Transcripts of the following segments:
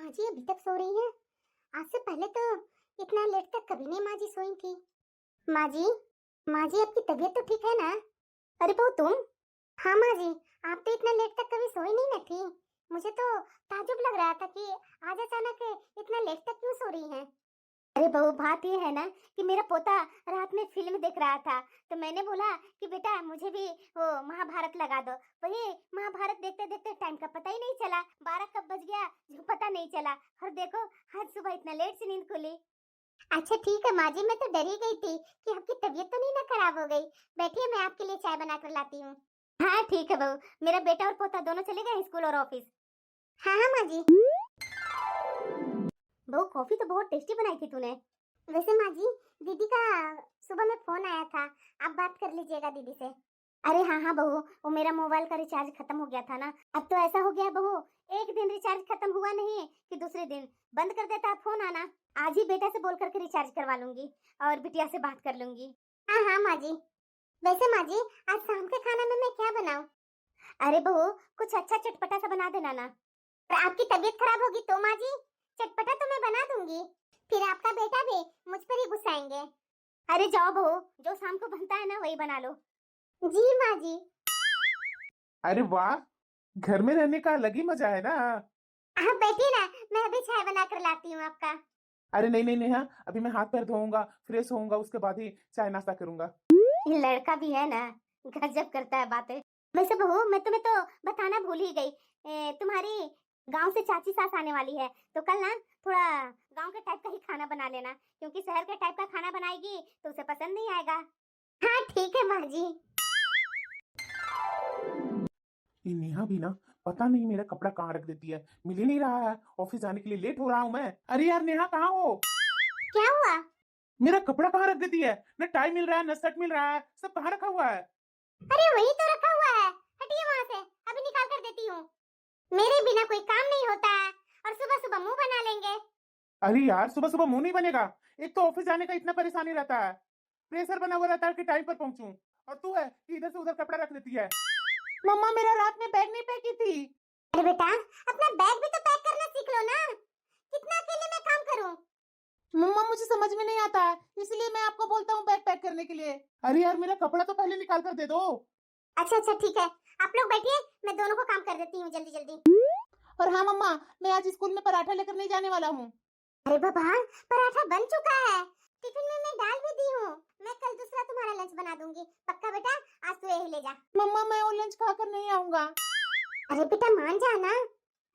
माँ जी अभी तक सो रही हैं? आज से पहले तो इतना लेट तक कभी नहीं माँ जी सोई थी। माँ जी, माँ जी आपकी तबीयत तो ठीक है ना? अरे बहू तुम? हाँ माँ जी, आप तो इतना लेट तक कभी सोई नहीं न थी। मुझे तो ताज्जुब लग रहा था कि आज अचानक इतना लेट तक क्यों सो रही हैं? अरे बहू बात ये है ना कि मेरा पोता रात में फिल्म देख रहा था, तो मैंने बोला कि बेटा मुझे भी वो महाभारत लगा दो। वही महाभारत देखते देखते टाइम का पता ही नहीं चला, 12 कब बज गया जो पता नहीं चला। और देखो आज सुबह इतना लेट से नींद खुली। अच्छा ठीक है माँ जी, मैं तो डर ही गई थी कि आपकी तबीयत तो नहीं ना खराब हो गई। बैठिए मैं आपके लिए चाय बना कर लाती हूँ। हाँ ठीक है बहू, मेरा बेटा और पोता दोनों चले गए स्कूल और ऑफिस। हाँ हाँ माँ जी। बहू कॉफी तो बहुत टेस्टी बनाई थी तूने। वैसे माँ जी, दीदी का सुबह में फोन आया था, आप बात कर लीजिएगा दीदी से। अरे हाँ हाँ बहू, वो मेरा मोबाइल का रिचार्ज खत्म हो गया था ना। अब तो ऐसा हो गया बहू, एक दिन रिचार्ज खत्म हुआ नहीं कि दूसरे दिन बंद कर देता फोन आना। आज ही बेटा से बोल करके रिचार्ज करवा लूंगी और बिटिया से बात कर लूंगी। हाँ हाँ माँ जी। वैसे माँ जी, आज शाम के खाना में मैं क्या बनाऊं? अरे बहू कुछ अच्छा चटपटा सा बना देना ना। पर आपकी तबीयत खराब होगी तो माँ जी, चटपटा तो मैं बना दूंगी, फिर आपका बेटा भी मुझ पर ही गुस्साएंगे। अरे जाओ बहू, जो शाम को बनता है ना वही बना लो। जी माँ जी। अरे वाह, घर में रहने का अलग ही मजा है ना। आप बैठिए ना, मैं अभी चाय बना कर लाती हूँ आपका। अरे नहीं नहीं नेहा, अभी मैं हाथ पैर धोऊंगा, फ्रेश होऊंगा, उसके बाद ही चाय नाश्ता करूंगा। ये लड़का भी है ना, गजब करता है बातें। वैसे बहू मैं तुम्हें तो बताना भूल ही गई, तुम्हारी गांव से चाची सास आने वाली है, तो कल ना थोड़ा गांव के टाइप का ही खाना बना लेना, क्योंकि शहर के टाइप का खाना बनाएगी तो उसे पसंद नहीं आएगा। हाँ ठीक है माँ जी। ये नेहा भी ना, पता नहीं मेरा कपड़ा कहाँ रख देती है, मिल ही नहीं रहा है। ऑफिस जाने के लिए लेट हो रहा हूँ मैं। अरे यार नेहा कहाँ हो? क्या हुआ? मेरा कपड़ा कहाँ रख देती है? न टाई मिल रहा है न शर्ट मिल रहा है, सब कहाँ रखा हुआ है? अरे वही तो रखा हुआ है, हटिए वहाँ से, अभी निकाल कर देती हूँ। मेरे बिना कोई काम नहीं होता है और सुबह सुबह मुंह बना लेंगे। अरे यार सुबह सुबह मुंह नहीं बनेगा। एक तो ऑफिस जाने का इतना परेशानी रहता है, प्रेशर बना हुआ रहता है कि टाइम पर पहुंचूं, और तू है कि इधर से उधर कपड़ा रख देती है। मम्मा मेरा रात में बैग नहीं पैक की थी। अरे बेटा, अपना बैग भी तो पैक करना सीख लो ना, कितना अकेले मैं काम करूं? मम्मा मुझे समझ में नहीं आता है, इसलिए मैं आपको बोलता हूँ बैग पैक करने के लिए। अरे यार मेरा कपड़ा तो पहले निकाल कर दे दो। अच्छा अच्छा ठीक है, आप लोग बैठिए, मैं दोनों को काम कर देती हूँ जल्दी जल्दी। और हाँ मम्मा, मैं आज स्कूल में पराठा लेकर नहीं जाने वाला हूँ। अरे बाबा, पराठा बन चुका है, टिफिन में मैं डाल भी दी हूँ। मैं कल दूसरा तुम्हारा लंच बना दूंगी, पक्का बेटा? आज तू यही ले जा। मम्मा मैं वो लंच खाकर नहीं आऊंगा। अरे बेटा मान जा ना,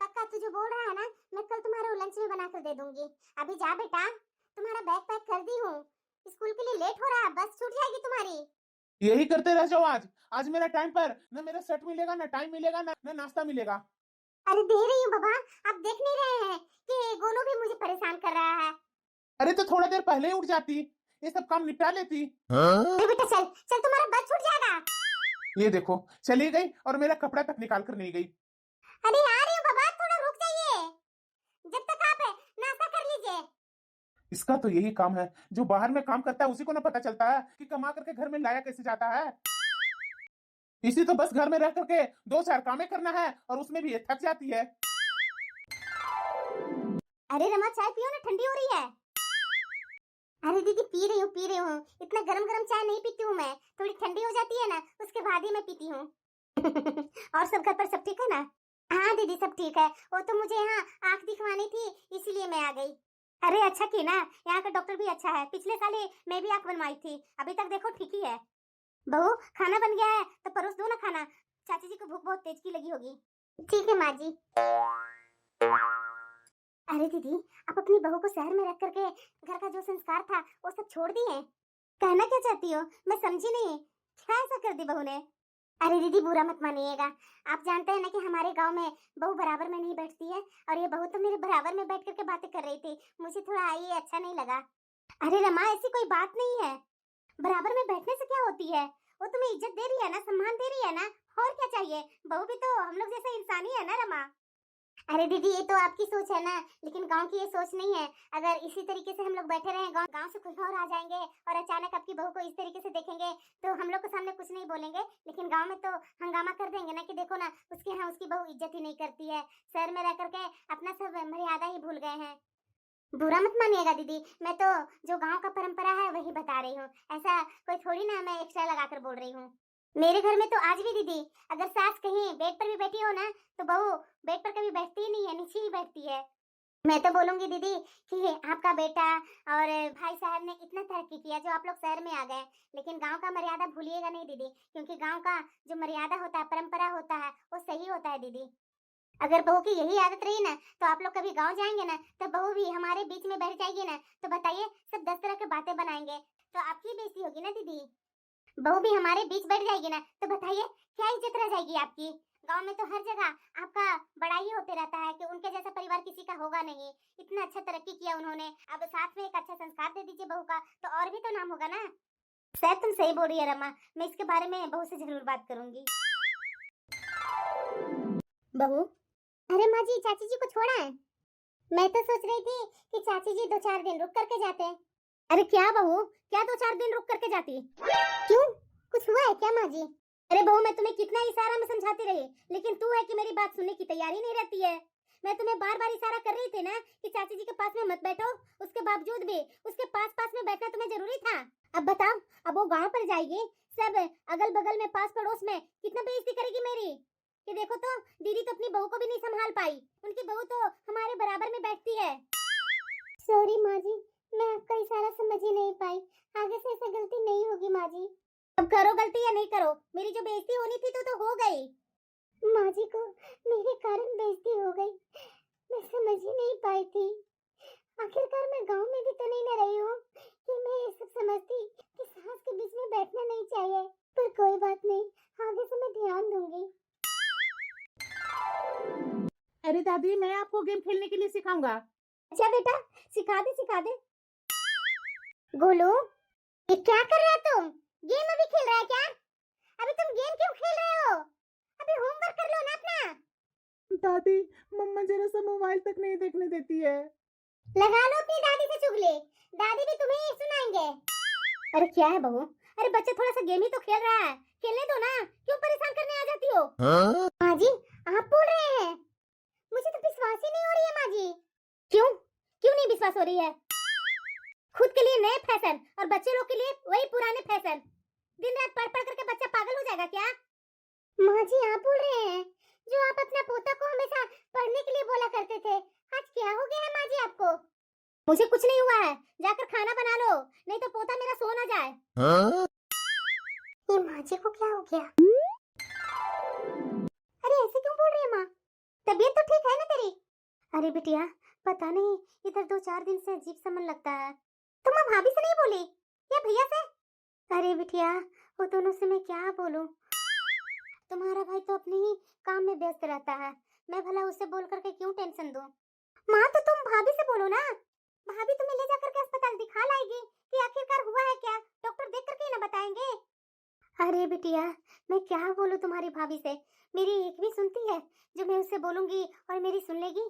पक्का तू जो बोल रहा है ना, मैं कल तुम्हारे लंच में बना कर दे दूंगी। अभी जा बेटा, तुम्हारा बैग पैक कर दी हूँ, स्कूल के लिए लेट हो रहा है, बस छूट जाएगी तुम्हारी। यही करते रह जाओ। आज आज मेरा टाइम पर न मेरा सेट मिलेगा, न टाइम मिलेगा, न नाश्ता मिलेगा। अरे दे रही हूँ बाबा, आप देख नहीं रहे हैं कि गोलू भी मुझे परेशान कर रहा है। अरे तो थोड़ा देर पहले ही उठ जाती, ये सब काम निपटा लेती। अरे बेटा चल चल, तुम्हारा बस छूट जाएगा। ये देखो चली गई और मेरा कपड़ा तक निकाल कर नहीं गई। अरे आ रही हूँ बाबा, थोड़ा रुक जाइए, जब तक आप नाश्ता कर लीजिए। इसका तो यही काम है, जो बाहर में काम करता है उसी को ना पता चलता है कि कमा करके घर में लाया कैसे जाता है। इसी तो बस घर में रह करके दो चार कामें करना है और उसमें भी ये थक जाती है। अरे रमा चाय पियो ना, ठंडी हो रही है। अरे दीदी पी रही हूँ पी रही हूँ, इतना गरम गरम चाय नहीं पीती हूँ मैं, थोड़ी ठंडी हो जाती है ना उसके बाद ही मैं पीती हूँ। और सब घर पर सब ठीक है ना? हाँ दीदी सब ठीक है, वो तो मुझे यहाँ आँख दिखवानी थी इसीलिए मैं आ गई। अरे अच्छा की ना, यहाँ का डॉक्टर भी अच्छा है, पिछले साल ही मैं भी आँख बनवाई थी, अभी तक देखो ठीक ही है। बहू खाना बन गया है तो परोस दो ना खाना, चाची जी को भूख बहुत तेज की लगी होगी। ठीक है माँ जी। अरे दीदी, आप अपनी बहू को शहर में रख करके घर का जो संस्कार था वो सब छोड़ दिए? कहना क्या चाहती हो, मैं समझी नहीं, क्या ऐसा कर दी बहू ने? अरे दीदी बुरा मत मानिएगा, आप जानते हैं ना कि हमारे गांव में बहू बराबर में नहीं बैठती है, और ये बहू तो मेरे बराबर में बैठ करके बातें कर रही थी, मुझे थोड़ा ये अच्छा नहीं लगा। अरे रमा ऐसी कोई बात नहीं है, बराबर में बैठने से क्या होती है, वो तुम्हें इज्जत दे रही है ना, सम्मान दे रही है ना, और क्या चाहिए, बहू भी तो हम लोग जैसा इंसान ही है ना रमा। अरे दीदी, ये तो आपकी सोच है ना, लेकिन गांव की ये सोच नहीं है। अगर इसी तरीके से हम लोग बैठे रहे, गांव से कोई और आ जाएंगे और अचानक आपकी बहू को इस तरीके से देखेंगे तो हम लोग के सामने कुछ नहीं बोलेंगे, लेकिन गांव में तो हंगामा कर देंगे ना कि देखो ना, उसके यहाँ उसकी बहू इज्जत ही नहीं करती है, शहर में रह करके अपना सब मर्यादा ही भूल गए हैं। बुरा मत मानिएगा दीदी, मैं तो जो गांव का परंपरा है वही बता रही हूँ, ऐसा कोई थोड़ी ना मैं एक्स्ट्रा लगाकर बोल रही हूँ। मेरे घर में तो आज भी दीदी, अगर सास कहीं बेड पर भी बैठी हो ना, तो बहू बेड पर कभी बैठती ही नहीं है, नीचे ही बैठती है। मैं तो बोलूंगी दीदी कि आपका बेटा और भाई साहब ने इतना तरक्की किया जो आप लोग शहर में आ गए, लेकिन गांव का मर्यादा भूलिएगा नहीं दीदी, क्योंकि गांव का जो मर्यादा होता है, परंपरा होता है, वो सही होता है दीदी। अगर बहू की यही आदत रही ना, तो आप लोग कभी गांव जाएंगे ना, तो बहू भी हमारे बीच में बैठ जाएगी ना, तो बताइए सब 10 तरह की बातें बनाएंगे, तो आपकी बेइज्जती होगी ना दीदी। बहू भी हमारे बीच बैठ जाएगी ना, तो बताइए क्या इज्जत रह जाएगी आपकी। गांव में तो हर जगह आपका बड़ाई होते रहता है कि उनके जैसा परिवार किसी का होगा नहीं, इतना अच्छा तरक्की किया उन्होंने, अब साथ में एक अच्छा संस्कार दे दीजिए बहू का, तो और भी तो नाम होगा ना। शायद तुम सही बोल रही है रमा, मैं इसके बारे में बहू से जरूर बात करूंगी। बहू, अरे माँ जी, चाची जी को छोड़ा है। मैं तो सोच रही थी कि चाची जी 2-4 दिन रुक करके जाते। अरे क्या बहू, क्या 2-4 दिन रुक करके जाती? क्यों, कुछ हुआ है क्या माँ जी? अरे बहू, मैं तुम्हें कितना इशारा में समझाती रही, लेकिन तू है कि मेरी बात सुनने की तैयारी नहीं रहती है। मैं तुम्हें बार बार इशारा कर रही थी ना कि चाची जी के पास में मत बैठो, उसके बावजूद भी उसके पास में बैठना तुम्हें जरूरी था। अब बताओ, अब वो गांव पर जाएगी, सब अगल बगल में पास पड़ोस में कितना बेइज्जती करेगी मेरी, कि देखो तो दीदी तो अपनी बहू को भी नहीं संभाल पाई, उनकी बहू तो हमारे बराबर में बैठती है। सॉरी माँ जी, मैं आपका इशारा समझ ही नहीं पाई, आगे से ऐसा गलती नहीं होगी माँ जी। अब करो गलती या नहीं करो, मेरी जो बेइज्जती होनी थी तो हो गई। माँ जी को मेरे कारण बेइज्जती हो गई, मैं समझ ही नहीं पाई थी। आखिरकार मैं गांव में भी तो नहीं न रही हूँ कि मैं ये सब समझती कि सास के बीच में बैठना नहीं चाहिए, पर कोई बात नहीं, आगे से मैं ध्यान दूंगी। अरे दादी, मैं आपको गेम खेलने के लिए सिखाऊंगा। अच्छा बेटा, सिखा दे सिखा दे। गोलू, ये क्या कर रहा है तुम? गेम अभी खेल रहा है क्या? अभी तुम गेम क्यों खेल रहे हो? अभी होमवर्क कर लो ना अपना। दादी, मम्मा जरा सा मोबाइल तक नहीं देखने देती है। लगा लो अपनी दादी से चुगली, दादी भी तुम्हें ही सुनाएंगे। अरे क्या है बहू, अरे बच्चा थोड़ा सा गेम ही तो खेल रहा है, खेलने दो ना, क्यों परेशान करने आ जाती हो? माँ जी, आप बोल रहे हैं, मुझे तो विश्वास ही नहीं हो रही है माँ जी। क्यों क्यों नहीं विश्वास हो रही है? खुद के लिए नए फैशन और बच्चे लोग के लिए वही पुराने फैशन, दिन रात पढ़ पढ़ करके बच्चा पागल हो जाएगा क्या? माँ जी, आप बोल रहे हैं, जो आप अपना पोता को हमेशा पढ़ने के लिए बोला करते थे, आज क्या हो गया है माँ जी आपको? मुझे कुछ नहीं हुआ है, जाकर खाना बना लो, नहीं तो पोता मेरा सो ना जाए। ये माँ जी को क्या हो गया? अरे ऐसे क्यों बोल रही है माँ? तबीयत तो ठीक है ना तेरी? अरे बिटिया, पता नहीं, इधर 2-4 दिन से अजीब सा मन लगता है। तुम माँ भाभी से नहीं बोली या भैया से? अरे बिटिया, वो दोनों से मैं क्या बोलूं? तुम्हारा भाई तो अपने ही काम में व्यस्त रहता है, मैं भला उससे बोल करके क्यों टेंशन दूं? माँ तो तुम भाभी से बोलो ना, भाभी तुम्हें ले जाकर के अस्पताल दिखा लाएगी कि आखिरकार हुआ है क्या, डॉक्टर देख करके ही ना बताएंगे। अरे बिटिया, मैं क्या बोलूं तुम्हारी भाभी से, मेरी एक भी सुनती है जो मैं उससे बोलूंगी और मेरी सुन लेगी?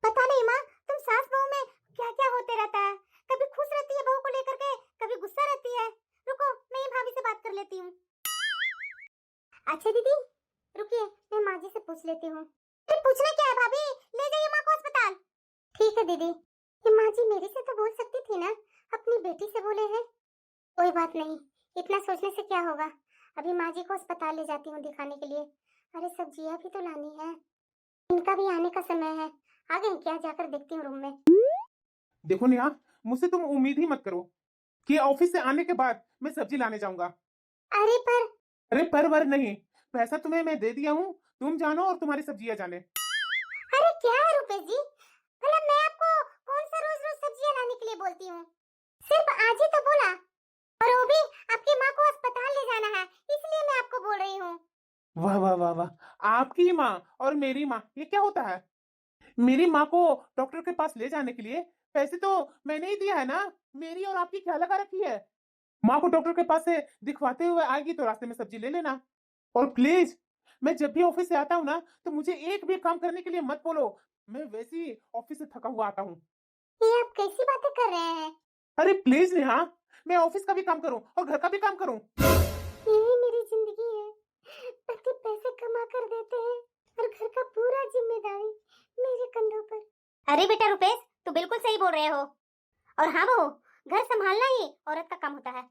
पता नहीं माँ, तुम सास बहू में क्या क्या होते रहता है, कभी खुश रहती है बहू को लेकर के, कभी गुस्सा रहती है। रुको, मैं ये भाभी से बात कर लेती हूँ। अच्छा दीदी रुकिए, मैं माँ जी से पूछ लेती हूँ। पूछना क्या है भाभी, ले जाइए माँ को अस्पताल। ठीक है दीदी, ये माँ जी मेरे से तो बोल सकती थी ना, अपनी बेटी से बोले हैं। कोई बात नहीं, इतना सोचने से क्या होगा, अभी माँ जी को अस्पताल ले जाती हूँ दिखाने के लिए। अरे सब्जियाँ भी तो लानी है, इनका भी आने का समय है, आ गए क्या? जाकर देखती हूँ रूम में। देखो नेहा, मुझसे तुम उम्मीद ही मत करो कि ऑफिस से आने के बाद मैं सब्जी लाने जाऊंगा। अरे पर अरे पर वर नहीं, पैसा तुम्हें मैं दे दिया हूँ, तुम जानो और तुम्हारी सब्जियां जाने। अरे क्या है रुपेश जी, भला मैं आपको कौन सा रोज रोज सब्जियां लाने के लिए बोलती हूँ? सिर्फ आज ही तो बोला, और वो भी आपकी माँ को अस्पताल ले जाना है, इसलिए मैं आपको बोल रही हूँ। वाह वाह वाह वाह, आपकी माँ और मेरी माँ, ये क्या होता है? मेरी माँ को डॉक्टर के पास ले जाने के लिए पैसे तो मैंने ही दिया है ना, मेरी और आपकी क्या लगा रखी है? माँ को डॉक्टर के पास से दिखवाते हुए आएगी तो रास्ते में सब्जी ले लेना। और प्लीज मैं जब भी ऑफिस से आता हूँ ना तो मुझे एक भी काम करने के लिए मत बोलो। मैं वैसे ही ऑफिस से थका हुआ आता हूँ। ये आप कैसी बातें कर रहे हैं? अरे प्लीज नेहा, मैं ऑफिस का भी काम करूँ और घर का भी काम करूँ। यही मेरी जिंदगी है। पति पैसे कमा कर देते हैं और घर का पूरा जिम्मेदारी मेरे कंधों पर। अरे बेटा रुपेश, तू बिल्कुल सही बोल रहे हो। और हाँ बहू, घर संभालना ही औरत का काम होता है।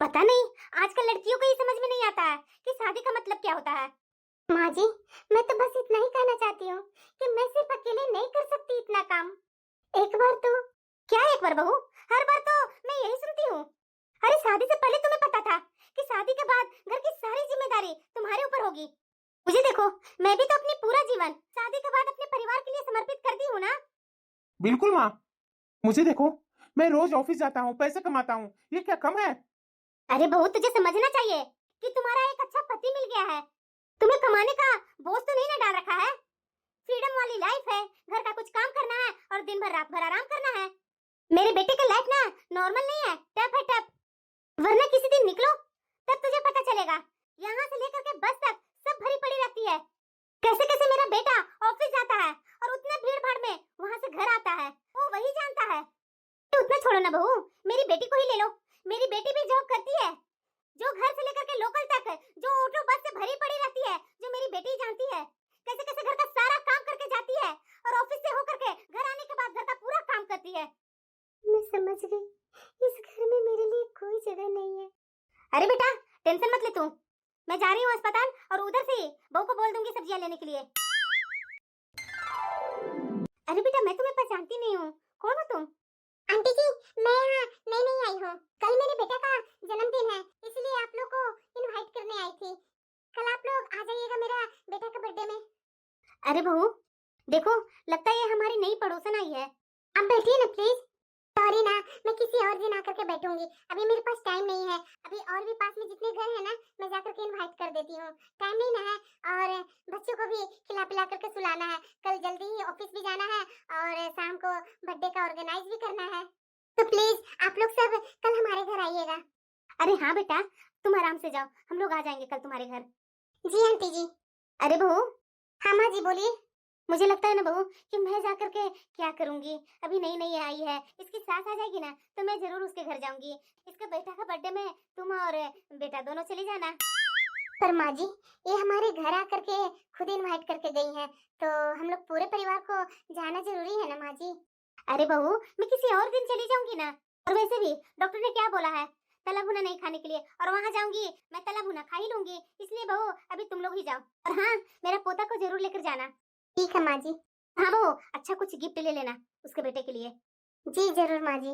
पता नहीं आजकल लड़कियों को ये समझ में नहीं आता है कि शादी का मतलब क्या होता है। माँ जी, मैं तो बस इतना ही कहना चाहती हूँ कि मैं सिर्फ अकेले नहीं कर सकती इतना काम। एक बार तो क्या, एक बार बहू, हर बार तो मैं यही सुनती हूँ। अरे शादी से पहले तुम्हें पता था कि शादी के बाद घर की सारी जिम्मेदारी तुम्हारे ऊपर होगी। मुझे देखो, मैं भी तो अपनी पूरा जीवन शादी के बाद अपने परिवार के लिए समर्पित कर दी हूँ ना। बिल्कुल माँ, मुझे देखो, मैं रोज ऑफिस जाता हूँ, पैसे कमाता हूँ, ये क्या कम है? अरे बहू, तुझे समझना चाहिए कि तुम्हारा एक अच्छा पति मिल गया है। तुम्हें कमाने का बोझ तो नहीं ना डाल रखा है। फ्रीडम वाली लाइफ है, घर का कुछ काम करना है और दिन भर रात भर आराम करना है। मेरे बेटे का लाइफ ना नॉर्मल नहीं है, टफ है टफ। वरना किसी दिन निकलो तब तुझे पता चलेगा। यहाँ से लेकर के बस तक सब भरी पड़ी रहती है। कैसे कैसे मेरा बेटा ऑफिस जाता है और उतना भीड़ भाड़ में वहाँ से घर आता है, वो वही जानता है। तो उतना छोड़ो ना बहू, मेरी बेटी को ही ले लो। मेरी बेटी भी जॉब करती है, जो घर से लेकर के लोकल तक, जो ऑटो बस से भरी पड़ी रहती है, जो मेरी बेटी जानती है कैसे कैसे घर का सारा काम करके जाती है और ऑफिस से होकर के घर आने के बाद घर का पूरा काम करती है। मैं समझ गई, इस घर में मेरे लिए कोई जगह नहीं है। अरे बेटा टेंशन मत ले तू, मैं जा रही हूँ अस्पताल और उधर से बहू को बोल दूंगी सब्जियां लेने के लिए। अरे बेटा, मैं तुम्हें पहचानती नहीं हूँ, कौन हो तुम? आंटी जी, मैं यहाँ नहीं आई हूँ। कल मेरे बेटा का जन्मदिन है, इसलिए आप लोग को इनवाइट करने आई थी। कल आप लोग आ जाइएगा मेरा बेटा का बर्थडे में। अरे बहू देखो, लगता है ये हमारी नई पड़ोसन आई है। आप बैठिए ना प्लीज। सॉरी ना, मैं किसी और दिन आकर के बैठूंगी, अभी मेरे पास टाइम नहीं है। अभी और भी पास में जितने घर है ना, मैं जाकर के इनवाइट कर देती हूँ। टाइम नहीं ना है, और बच्चों को भी खिला पिला करके सुलाना है। कल जल्दी ही ऑफिस भी जाना है और शाम को बर्थडे का ऑर्गेनाइज भी करना है। तो प्लीज आप लोग सब कल हमारे घर आइएगा। अरे हाँ बेटा, तुम आराम से जाओ, हम लोग आ जाएंगे कल तुम्हारे घर। जी आंटी जी। अरे बहू। हाँ माँ जी बोलिए। मुझे लगता है ना बहू कि मैं जाकर के क्या करूंगी, अभी नई नई आई है, इसकी सास आ जाएगी ना तो मैं जरूर उसके घर जाऊंगी। इसके बेटा का बर्थडे में तुम और बेटा दोनों चली जाना। पर माँ जी, ये हमारे घर आकर के खुद इनवाइट करके गई है, तो हम लोग पूरे परिवार को जाना जरूरी है ना माँ जी। अरे बहू, मैं किसी और दिन चली जाऊंगी ना। और वैसे भी डॉक्टर ने क्या बोला है, तला भुना नहीं खाने के लिए, और वहाँ जाऊंगी मैं तला भुना खा ही लूंगी। इसलिए बहू अभी तुम लोग ही जाओ, और हाँ मेरा पोता को जरूर लेकर जाना। ठीक है माँ जी। हाँ बहू, अच्छा कुछ गिफ्ट ले लेना उसके बेटे के लिए। जी जरूर माँ जी।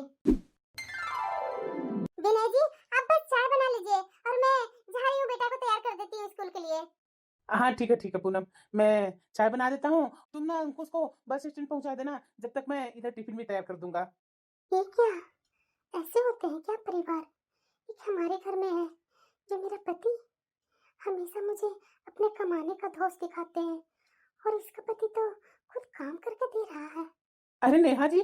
विनय जी, आप बस चाय बना लीजिए और मैं जा रही हूँ, बेटा को तैयार कर देती हूँ स्कूल के लिए। हाँ ठीक है पूनम, मैं चाय बना देता हूँ, तुम ना उनको उसको बस स्टैंड पहुंचा देना, जब तक मैं इधर टिफिन भी तैयार कर दूंगा। ये क्या, ऐसे होते हैं क्या परिवार? एक हमारे घर में है जो मेरा पति हमेशा मुझे अपने कमाने का धौंस दिखाते हैं, और इसका पति तो खुद काम करके दे रहा है। अरे नेहा जी।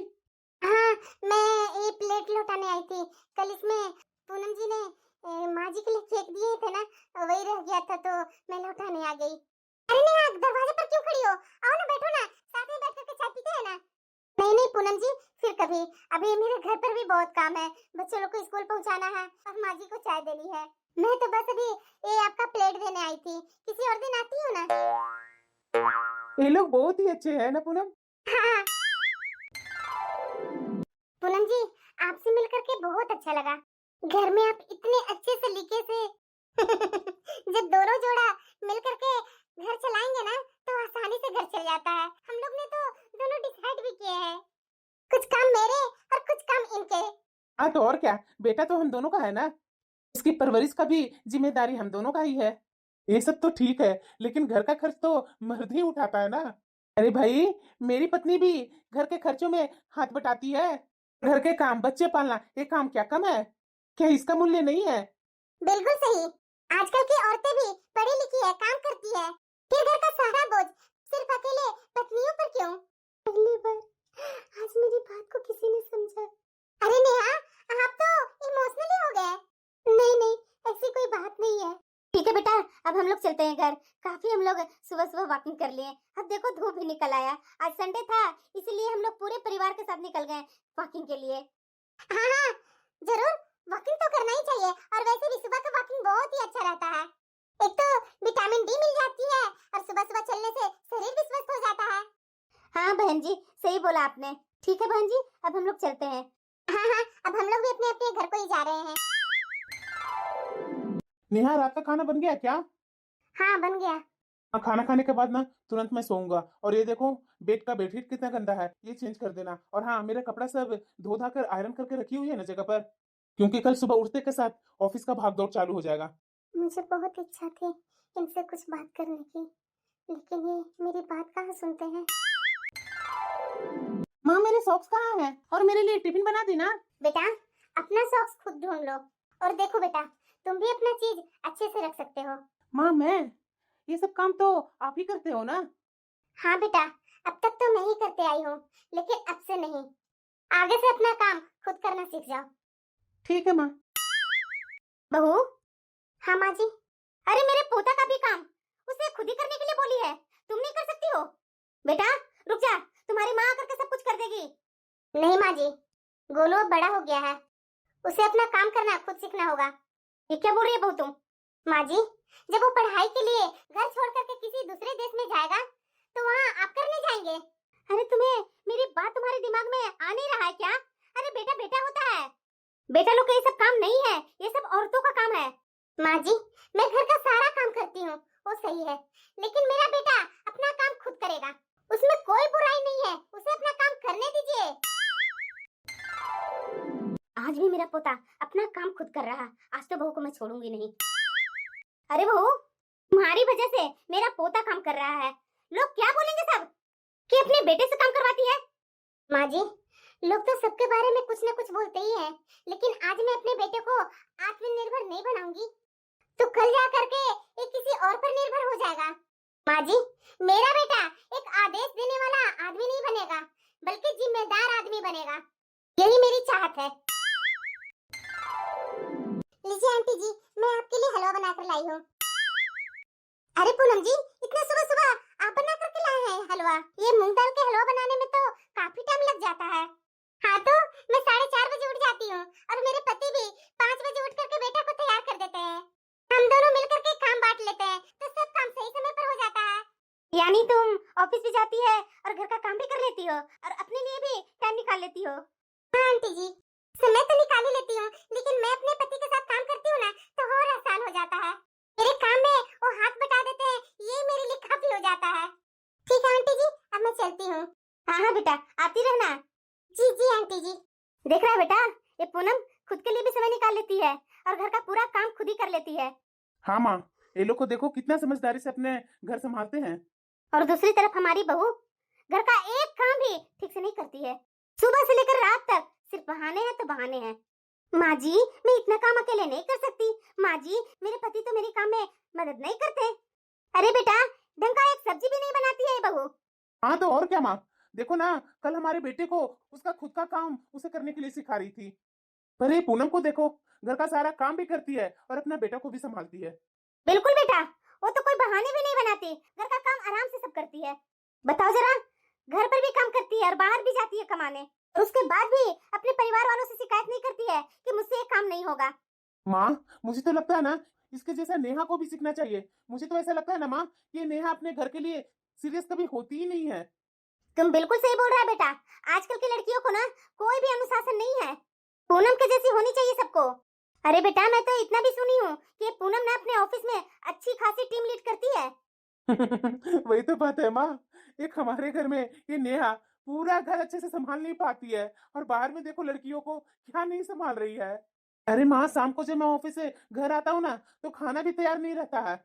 हाँ, मैं ये प्लेट लौटाने आई थी। कल इसमें पूनम जी ने माँ जी के लिए केक दिए थे ना, वही रह गया था तो मैं लौटाने आ गई। अरे नेहा, दरवाजे पर क्यों खड़ी हो? आओ ना, बैठो ना, साथ में बैठ करके चाय पीते हैं ना। नहीं नहीं पूनम जी, फिर कभी। अभी मेरे घर पर भी बहुत काम है, बच्चों लोग को स्कूल पहुंचाना है और माँ जी को चाय देनी है। मैं तो बस अभी ये आपका प्लेट देने आई थी, किसी और दिन आती हूँ ना। ये लोग बहुत ही अच्छे हैं ना पूनम। हाँ। पूनम जी, आपसे मिलकर के बहुत अच्छा लगा। घर में आप इतने अच्छे सलीके से जब दोनों जोड़ा मिलकर के घर चलाएंगे ना तो आसानी से घर चल जाता है। हम लोग ने तो दोनों डिसाइड भी किए हैं, कुछ काम मेरे और कुछ काम इनके। हाँ तो और क्या, बेटा तो हम दोनों का है ना, इसकी परवरिश का भी जिम्मेदारी हम दोनों का ही है। ये सब तो ठीक है, लेकिन घर का खर्च तो मर्द ही उठाता है ना। अरे भाई, मेरी पत्नी भी घर के खर्चों में हाथ बटाती है। घर के काम, बच्चे पालना, ये काम क्या कम है? क्या इसका मूल्य नहीं है? बिल्कुल सही। आजकल की औरतें भी पढ़ी लिखी है, काम करती है, फिर घर का सारा बोझ सिर्फ अकेले पत्नियों पर क्यों? पहली बार आज मेरी बात को किसी ने समझा। अरे नेहा, आप तो इमोशनली हो गए। नहीं नहीं, ऐसी कोई बात नहीं है। ठीक है बेटा, अब हम लोग चलते हैं घर, काफी हम लोग सुबह सुबह वॉकिंग कर लिए। अब देखो धूप भी निकल आया, आज संडे था इसलिए हम लोग पूरे परिवार के साथ निकल गए वॉकिंग के लिए। हाँ हाँ जरूर, वॉकिंग तो करना ही चाहिए और वैसे भी सुबह का वॉकिंग बहुत ही अच्छा रहता है। एक तो विटामिन डी मिल जाती है और सुबह सुबह चलने से शरीर भी स्वस्थ हो जाता है। हाँ बहन जी सही बोला आपने। ठीक है बहन जी अब हम लोग चलते हैं। हाँ हाँ अब हम लोग भी अपने अपने घर को ही जा रहे हैं। नेहा, रात का खाना बन गया क्या? हाँ बन गया। हाँ, खाना खाने के बाद ना तुरंत मैं सोऊंगा। और ये देखो, बेड का बेडशीट कितना गंदा है, ये चेंज कर देना। और हाँ, मेरा कपड़ा सब धो धा कर आयरन करके रखी हुई है ना जगह पर, क्योंकि कल सुबह उठते के साथ ऑफिस का भाग दौड़ चालू हो जाएगा। मुझे बहुत इच्छा थी इनसे कुछ बात करने की, लेकिन ये मेरी बात कहाँ सुनते हैं। माँ, मेरे सॉक्स कहाँ हैं? और मेरे लिए टिफिन बना देना। बेटा अपना सॉक्स खुद ढूंढ लो। और देखो बेटा तुम भी अपना चीज अच्छे से रख सकते हो। माँ, मैं ये सब काम तो आप ही करते हो ना? हाँ बेटा अब तक तो मैं ही करते आई हूँ, लेकिन अब से नहीं। आगे से अपना काम खुद करना सीख जाओ। ठीक है माँ। बहू। हाँ माँ जी। अरे मेरे पोता का भी काम उसे खुद ही करने के लिए बोली है, तुम नहीं कर सकती हो? बेटा रुक जा, तुम्हारी माँ आकर के सब कुछ कर देगी। नहीं माँ जी, गोलू अब बड़ा हो गया है, उसे अपना काम करना खुद सीखना होगा। ये क्या बोल रही है बहू तुम? माँ जी जब वो पढ़ाई के लिए घर छोड़ करके किसी दूसरे देश में जाएगा तो वहाँ आप करने जाएंगे। अरे तुम्हें मेरी बात तुम्हारे दिमाग में आ नहीं रहा है क्या? अरे बेटा बेटा होता है, बेटा लोग का ये सब काम नहीं है, ये सब औरतों का काम है। माँ जी मैं घर का सारा काम करती हूँ वो सही है, लेकिन मेरा बेटा अपना काम खुद करेगा, उसमें कोई बुराई नहीं है, उसे अपना काम करने दीजिए। आज भी मेरा पोता अपना काम खुद कर रहा, आज तो बहू को मैं छोड़ूंगी नहीं। अरे बहू तुम्हारी वजह से मेरा पोता काम कर रहा है, लोग क्या बोलेंगे सब कि अपने बेटे से काम करवाती है। माँ जी लोग तो सबके बारे में कुछ न कुछ बोलते ही हैं, लेकिन आज मैं अपने बेटे को आत्मनिर्भर नहीं बनाऊंगी तो कल जा करके ये किसी और पर निर्भर हो जाएगा। माँ जी मेरा बेटा एक आदेश देने वाला आदमी नहीं बनेगा, बल्कि जिम्मेदार आदमी बनेगा, यही मेरी चाहत है। लीजिए आंटी जी मैं आपके लिए हलवा बनाकर लाई हूँ। अरे पूनम जी इतना सुबह सुबह आप बना करके लाए हैं हलवा? ये मूंग दाल के हलवा बनाने में तो काफी टाइम लग जाता है। हाँ तो मैं 4:30 बजे उठ जाती हूँ और मेरे पति भी 5 बजे उठ करके बेटा को तैयार कर देते हैं, हम दोनों मिलकर के काम बांट लेते हैं तो सब काम सही समय पर हो जाता है। यानी तुम ऑफिस भी जाती है और घर का काम भी कर लेती हो और अपने लिए भी टाइम निकाल लेती हो? हाँ आंटी जी समय तो निकाल ही लेती हूँ, लेकिन मैं अपने पति के साथ काम करती हूँ ना तो और आसान हो जाता है, मेरे काम में वो हाथ बटा देते हैं, ये मेरे लिए काफी हो जाता है। ठीक है आंटी जी अब मैं चलती हूँ। हाँ हाँ बेटा आती रहना। जी जी आंटी जी। देख रहा है बेटा ये पूनम खुद के लिए भी समय निकाल लेती है और घर का पूरा काम खुद ही कर लेती है। हाँ माँ, ये लोग को देखो कितना समझदारी से अपने घर संभालते हैं। और दूसरी तरफ हमारी बहू घर का एक काम भी ठीक से नहीं करती है, सुबह से लेकर रात तक सिर्फ बहाने हैं तो बहाने हैं। माँ जी मैं इतना काम अकेले नहीं कर सकती, माँ जी मेरे पति तो मेरे काम में मदद नहीं करते। अरे बेटा ढंग का एक सब्जी भी नहीं बनाती है ये बहू। हाँ तो और क्या माँ, देखो ना, कल हमारे बेटे को उसका खुद का काम उसे करने के लिए सिखा रही थी, पर ये पूनम को देखो घर का सारा काम भी करती है और अपना बेटा को भी संभालती है। बिल्कुल बेटा वो तो कोई बहाने भी नहीं बनाती, घर का काम आराम से सब करती है। बताओ जरा, घर पर भी काम करती है और बाहर भी जाती है कमाने, और उसके बाद भी अपने परिवार वालों से शिकायत नहीं करती है कि मुझसे ये काम नहीं होगा। माँ, मुझे तो लगता है ना इसके जैसा नेहा को भी सीखना चाहिए। मुझे तो ऐसा लगता है ना माँ, ये नेहा अपने घर के लिए सीरियस कभी होती ही नहीं है। तुम बिल्कुल सही बोल रहा है बेटा, आजकल की लड़कियों को ना कोई भी अनुशासन नहीं है, पूनम के जैसी होनी चाहिए सबको। अरे बेटा मैं तो इतना भी सुनी हूँ कि पूनम ना अपने ऑफिस में अच्छी खासी टीम लीड करती है। वही तो बात है माँ, एक हमारे घर में ये नेहा पूरा घर अच्छे से संभाल नहीं पाती है और बाहर में देखो लड़कियों को क्या नहीं संभाल रही है। अरे माँ, शाम को जब मैं ऑफिस से घर आता हूँ ना तो खाना भी तैयार नहीं रहता है।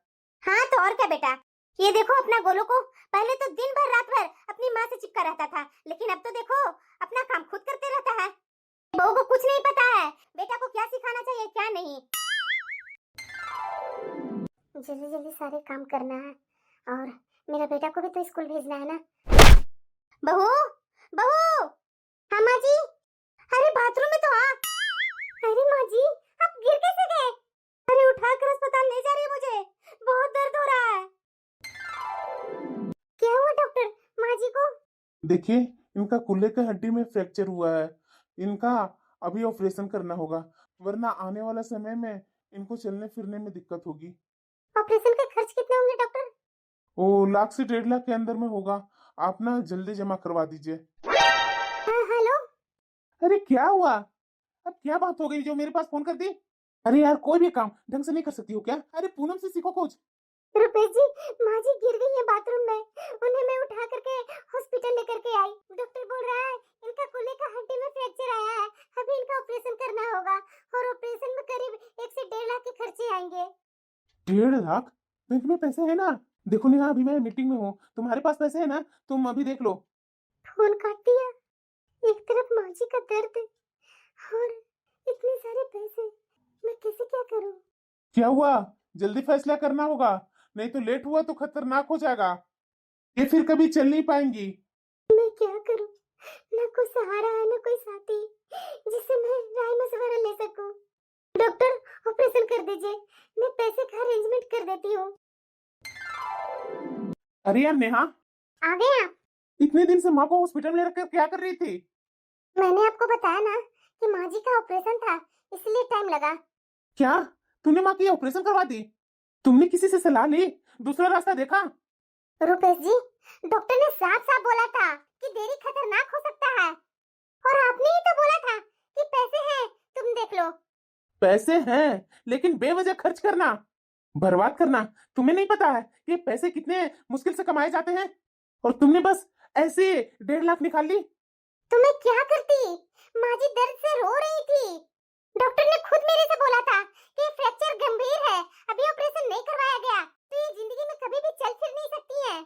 हाँ तो और क्या बेटा, ये देखो अपना गोलू को पहले तो दिन भर रात भर अपनी माँ से चिपका रहता था, लेकिन अब तो देखो अपना काम खुद करते रहता है। बहू को कुछ नहीं पता है बेटा को क्या सिखाना चाहिए क्या नहीं। जल्दी जल्दी सारे काम करना है और मेरा बेटा को भी तो स्कूल भेजना है ना। बहू बहू। हाँ माँ जी। अरे बाथरूम में तो आ। अरे माँ जी आप गिर कैसे गए? अरे उठाकर अस्पताल ले जा रही है, मुझे बहुत दर्द हो रहा है। देखिए, इनका कूल्हे के हड्डी में फ्रैक्चर हुआ है। इनका अभी ऑपरेशन करना होगा, वरना आने वाला समय में इनको चलने फिरने में दिक्कत होगी। ऑपरेशन के खर्च कितने होंगे डॉक्टर? वो 1 लाख से 1.5 लाख के अंदर में होगा। आप ना जल्दी जमा करवा दीजिए। हाँ हेलो। अरे क्या हुआ? अब क्या बात हो गई जो मेरे पास फोन कर दी? अरे यार, कोई भी काम ढंग से नहीं कर सकती हो क्या? अरे पूनम से सीखो कुछ। रुपेश जी, माँ जी गिर गई है बाथरूम में, उन्हें मैं उठा करके हॉस्पिटल लेकर के आई। डॉक्टर बोल रहा है इनका कूल्हे का हड्डी में फ्रैक्चर आया है, अभी इनका ऑपरेशन करना होगा और ऑपरेशन में करीब 1 से 1.5 लाख के खर्चे आएंगे। 1.5 लाख? बैंक में पैसे है ना? देखो नेहा, अभी मैं मीटिंग में हूँ, तुम्हारे पास पैसे है ना? तुम अभी देख लो। फोन काट दिया। एक तरफ माँ जी का दर्द और इतने सारे पैसे, मैं कैसे क्या करूँ? क्या हुआ? जल्दी फैसला करना होगा, नहीं तो लेट हुआ तो खतरनाक हो जाएगा। ये फिर कभी चल नहीं पाएंगी। मैं क्या करूँ? ना कोई सहारा है ना कोई साथी जिससे मैं राय मशवरा ले सकूं। डॉक्टर, ऑपरेशन कर दीजिए, मैं पैसे का अरेंजमेंट कर देती हूँ। अरे यार नेहा, आ गए आप? इतने दिन से माँ को हॉस्पिटल में रखकर क्या कर रही थी? मैंने आपको बताया ना कि माँ जी का ऑपरेशन था, इसलिए टाइम लगा। क्या तूने माँ की ऑपरेशन करवा दी? तुमने किसी से सलाह ली? दूसरा रास्ता देखा? रुपेश जी, डॉक्टर ने साफ साफ बोला था कि देरी खतरनाक हो सकता है, और आपने ही तो बोला था कि पैसे हैं, तुम देख लो। पैसे हैं, लेकिन बेवजह खर्च करना, बर्बाद करना, तुम्हें नहीं पता है कि पैसे कितने मुश्किल से कमाए जाते हैं? और तुमने बस ऐसे 1.5 लाख निकाल ली। तो मैं क्या करती? माँ जी दर्द से रो रही थी। डॉक्टर ने खुद मेरे से बोला था कि फ्रैक्चर गंभीर है, अभी ऑपरेशन नहीं करवाया गया तो ये जिंदगी में कभी भी चल फिर नहीं सकती है।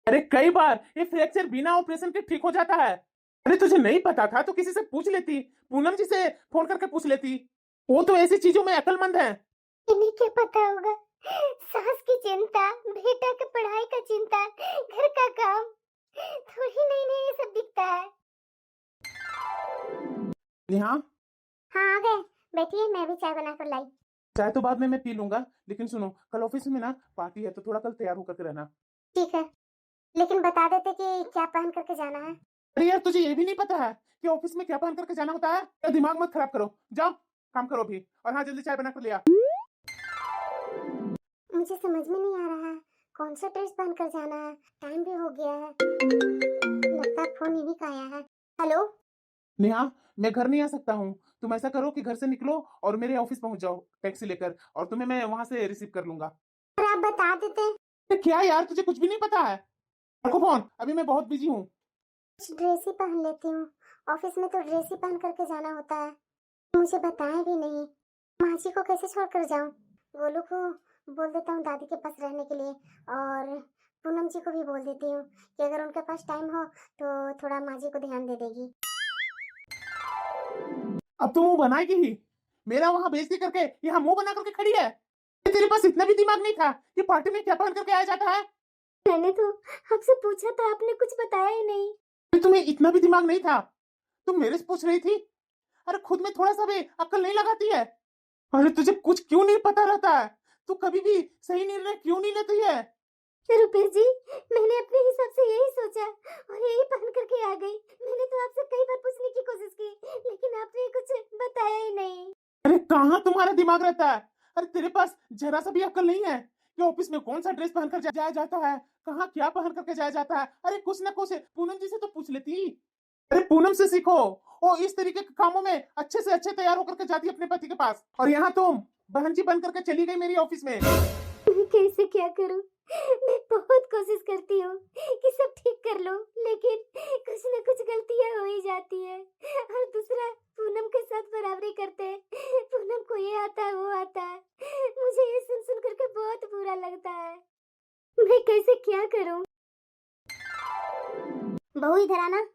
अरे कई बार ये फ्रैक्चर बिना ऑपरेशन के ठीक हो जाता है। अरे तुझे नहीं पता था तो किसी से पूछ लेती, पूनम जी से फोन करके पूछ लेती, वो तो ऐसी चीजों में अक्लमंद है। इन्हें क्या पता होगा, सास की चिंता, बेटा की पढ़ाई का चिंता, घर का काम, थोड़ी नहीं नहीं ये सब दिखता है। नेहा, हाँ आ गए, बैठिए, मैं भी चाय बनाकर लाई। चाय तो बाद में मैं पी लूंगा, लेकिन सुनो, कल ऑफिस में ना पार्टी है, तो थोड़ा कल तैयार होकर के रहना। ठीक है, लेकिन बता देते कि क्या पहन करके जाना है। अरे यार, तुझे ये भी नहीं पता है कि ऑफिस में क्या पहन करके जाना होता है? या दिमाग मत खराब करो, जाओ काम करो अभी। और हाँ, जल्दी चाय बना कर ले आ। मुझे समझ में नहीं आ रहा है कौन सा ड्रेस पहन कर जाना है, टाइम भी हो गया है। लगता है फोन इन्हीं का आया है। हेलो। नेहा, मैं घर नहीं आ सकता हूँ। तुम ऐसा करो कि घर से निकलो और मेरे ऑफिस पहुंच जाओ टैक्सी लेकर, और तुम्हें मैं वहां से रिसीव कर लूंगा। और आप बता देते। अरे क्या यार, तुझे कुछ भी नहीं पता है? रखो फोन, अभी मैं बहुत बिजी हूँ। ड्रेस ही पहन लेती हूँ, ऑफिस में तो ड्रेस ही पहन करके जाना होता है। मुझे बताए भी नहीं, माँ जी को कैसे छोड़कर जाऊँ? गोलू को बोल देता हूँ दादी के पास रहने के लिए, और पूनम जी को भी बोल देती हूँ कि अगर उनके पास टाइम हो तो थोड़ा माँ जी को ध्यान दे देगी। अब तो मुंह बनाएगी ही, मेरा वहां बेइज्जती करके यहाँ मुंह बना करके खड़ी है। तेरे पास इतना भी दिमाग नहीं था कि पार्टी में क्या पहन करके आया जाता है? मैंने तो आपसे पूछा था, आपने कुछ बताया ही नहीं। अरे तुम्हें इतना भी दिमाग नहीं था? तुम मेरे से पूछ रही थी? अरे खुद में थोड़ा सा भी अक्ल नहीं लगाती है? अरे तुझे कुछ क्यों नहीं पता रहता है? तू कभी भी सही निर्णय क्यों नहीं लेती है? रुपेश जी, मैंने अपने हिसाब से यही सोचा और यही पहन करके आ गई। मैंने तो आपसे कई बार पूछने की कोशिश की, लेकिन आपने कुछ बताया ही नहीं। अरे कहाँ तुम्हारा दिमाग रहता है? अरे तेरे पास जरा सा भी अक्ल नहीं है कि ऑफिस में कौन सा ड्रेस पहन कर जाया जाता है, कहाँ क्या पहन करके जाया जाता है? अरे कुछ ना कुछ पूनम जी से तो पूछ लेती। अरे पूनम से सीखो, वो इस तरीके के कामों में अच्छे से अच्छे तैयार होकर के जाती है अपने पति के पास, और यहाँ तुम बहन जी बन करके चली गई मेरी ऑफिस में। मैं कैसे क्या करूं? मैं बहुत कोशिश करती हूँ कि सब ठीक कर लूं, लेकिन कुछ न कुछ गलतियां हो ही जाती है। और दूसरा, पूनम के साथ बराबरी करते हैं, पूनम को ये आता है वो आता है, मुझे ये सुन सुन करके बहुत बुरा लगता है। मैं कैसे क्या करूं? बहू इधर आना।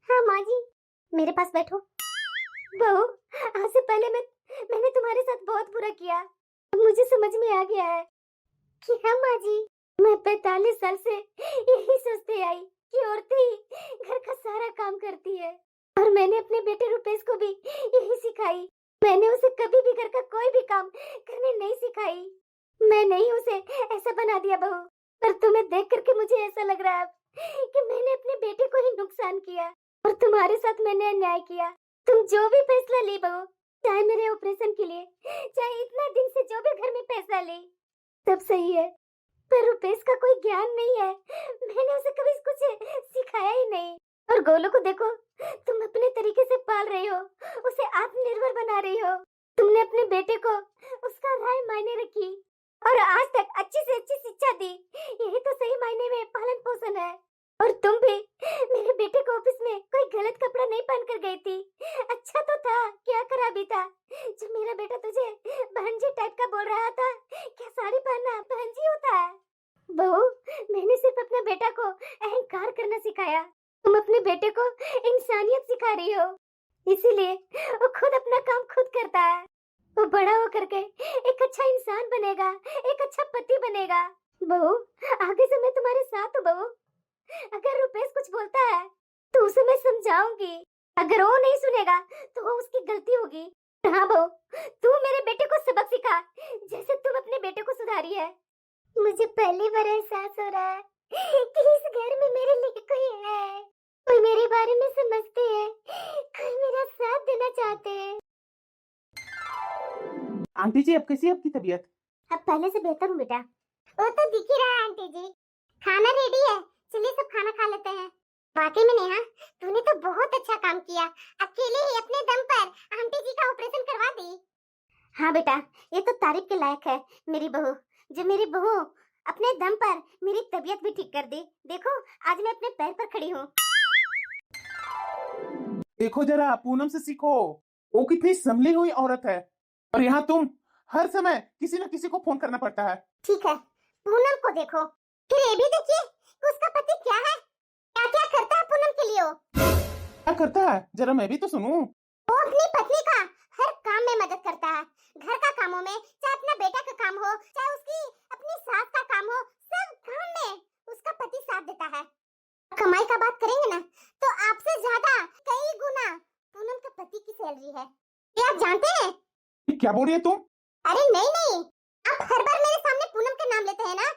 हाँ माँ जी, मेरे पास बैठो। बहू, आज से पहले मैंने तुम्हारे साथ बहुत बुरा किया, मुझे समझ में आ गया है कि हाँ माँ जी, मैं 45 साल से यही सोचते आई कि औरतें ही घर का सारा काम करती है, और मैंने अपने बेटे रुपेश को भी यही सिखाई। मैंने उसे कभी भी घर का कोई भी काम करने नहीं सिखाई। मैंने ही उसे ऐसा बना दिया बहू, पर तुम्हें देख करके मुझे ऐसा लग रहा है कि मैंने अपने बेटे को ही नुकसान किया और तुम्हारे साथ मैंने अन्याय किया। तुम जो भी फैसला ली बहू, चाहे मेरे ऑपरेशन के लिए, चाहे इतना दिन से जो भी घर में पैसा ली, सब सही है। पर रुपेश का कोई ज्ञान नहीं है, मैंने उसे कभी कुछ सिखाया ही नहीं। और गोलू को देखो, तुम अपने तरीके से पाल रही हो, उसे आत्मनिर्भर बना रही हो। तुमने अपने बेटे को उसका राय मायने रखी और आज तक अच्छी से अच्छी शिक्षा दी। यही तो सही मायने में पालन पोषण है। और तुम भी मेरे बेटे को ऑफिस में कोई गलत कपड़ा नहीं पहन कर गई थी। अच्छा तो था, क्या खराबी था जो मेरा बेटा तुझे भांजी टाइप का बोल रहा था? क्या साड़ी पहनना भांजी होता है? बहू, मैंने सिर्फ अपने बेटा को अहंकार करना सिखाया, तुम अपने बेटे को इंसानियत सिखा रही हो। इसीलिए वो खुद अपना काम खुद करता है। वो बड़ा होकर के एक अच्छा इंसान बनेगा, एक अच्छा पति बनेगा। बहू, आगे से मैं तुम्हारे साथ हूँ बहू। अगर रुपेश कुछ बोलता है तो उसे मैं समझाऊंगी। अगर वो नहीं सुनेगा तो वो उसकी गलती होगी। हाँ बहू, तू मेरे बेटे को सबक सिखा जैसे तुम अपने बेटे को सुधारी है। मुझे पहली बार एहसास हो रहा है कि इस घर में मेरे लिए कोई है, कोई मेरे बारे में समझते हैं, कोई मेरा साथ देना चाहते हैं। आंटी जी, अब कैसी है आपकी तबीयत? अब पहले से बेहतर हूँ बेटा। वो तो दिख ही रहा है आंटी जी। खाना रेडी है, चलिए सब खाना खा लेते हैं। वाकई में नेहा, तूने तो बहुत अच्छा काम किया, अकेले ही अपने दम पर आंटी जी का ऑपरेशन करवा दी। हाँ बेटा, ये तो तारीफ के लायक है मेरी बहू। जो मेरी बहू अपने दम पर मेरी तबीयत भी ठीक कर दी। देखो, आज मैं अपने पैर पर खड़ी हूँ। देखो जरा, पूनम से सीखो। वो कितनी संभली हुई औरत है और यहाँ तुम हर समय किसी न किसी को फोन करना पड़ता है। ठीक है, पूनम को देखो, फिर ये भी देखिए कि उसका पति क्या है, क्या क्या करता है पूनम के लिए। क्या करता है, जरा मैं भी तो सुनूं। वो अपनी पत्नी का हर काम में मदद करता है, घर का कामों में, चाहे अपना बेटा का काम हो, चाहे उसकी अपनी सास का काम हो, सब काम में उसका पति साथ देता है। कमाई का बात करेंगे ना तो आपसे ज्यादा कई गुना पूनम के पति की सैलरी है। ये आप जानते हैं? क्या बोल रही है तुम? अरे नहीं, आप हर बार मेरे सामने पूनम के नाम लेते हैं ना।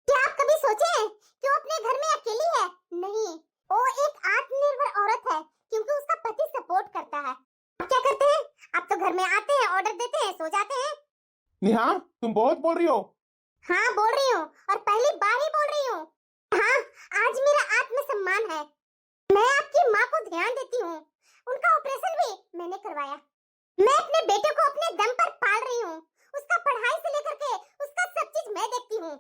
क्या आप कभी सोचे कि वो अपने घर में अकेली है? नहीं, वो एक आत्मनिर्भर औरत है क्योंकि उसका पति सपोर्ट करता है। आप क्या करते हैं? आप तो घर में आते हैं, ऑर्डर देते हैं, सो जाते हैं। नेहा, तुम बहुत बोल रही हो। हाँ बोल रही हूँ, और पहली बार ही बोल रही हूँ। हाँ, आज मेरा आत्मसम्मान है। मैं आपकी माँ को ध्यान देती हूँ, उनका ऑपरेशन भी मैंने करवाया। मैं अपने बेटे को अपने दम पर पाल रही हूँ, उसका पढ़ाई से लेकर के उसका सब चीज मैं देखती हूँ।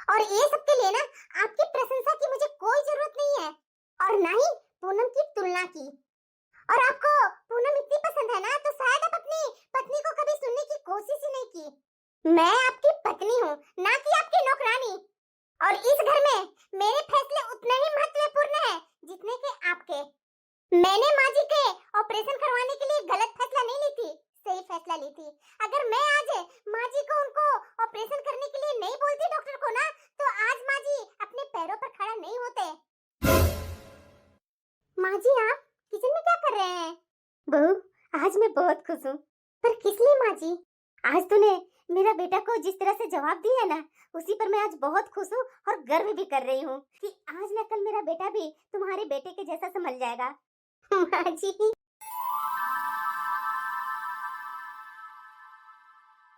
और ये सब के लिए ना आपकी प्रशंसा की मुझे कोई जरूरत नहीं है, और ना ही पूनम की तुलना की। और आपको पूनम इतनी पसंद है ना तो शायद आप अपनी पत्नी को कभी सुनने की कोशिश ही नहीं की। मैं आपकी पत्नी हूँ, ना कि आपकी नौकरानी। और इस घर में मेरे फैसले उतने ही महत्वपूर्ण हैं जितने के आपके। मैंने माँ जी के ऑपरेशन करवाने के लिए गलत फैसला नहीं ली थी, सही फैसला ली थी। अगर मैं आज माँ जी को उनको ऑपरेशन करने के लिए नहीं बोलती डॉक्टर को ना, तो आज माँ जी अपने पैरों पर खड़ा नहीं होते। माँ जी, आप किचन में क्या कर रहे हैं? बहू, आज मैं बहुत खुश हूँ। पर किस लिए माँ जी? आज तूने मेरा बेटा को जिस तरह से जवाब दिया ना, उसी पर मैं आज बहुत खुश हूँ और गर्व भी कर रही हूँ कि आज न कल मेरा बेटा भी तुम्हारे बेटे के जैसा संभल जाएगा। माँ जी,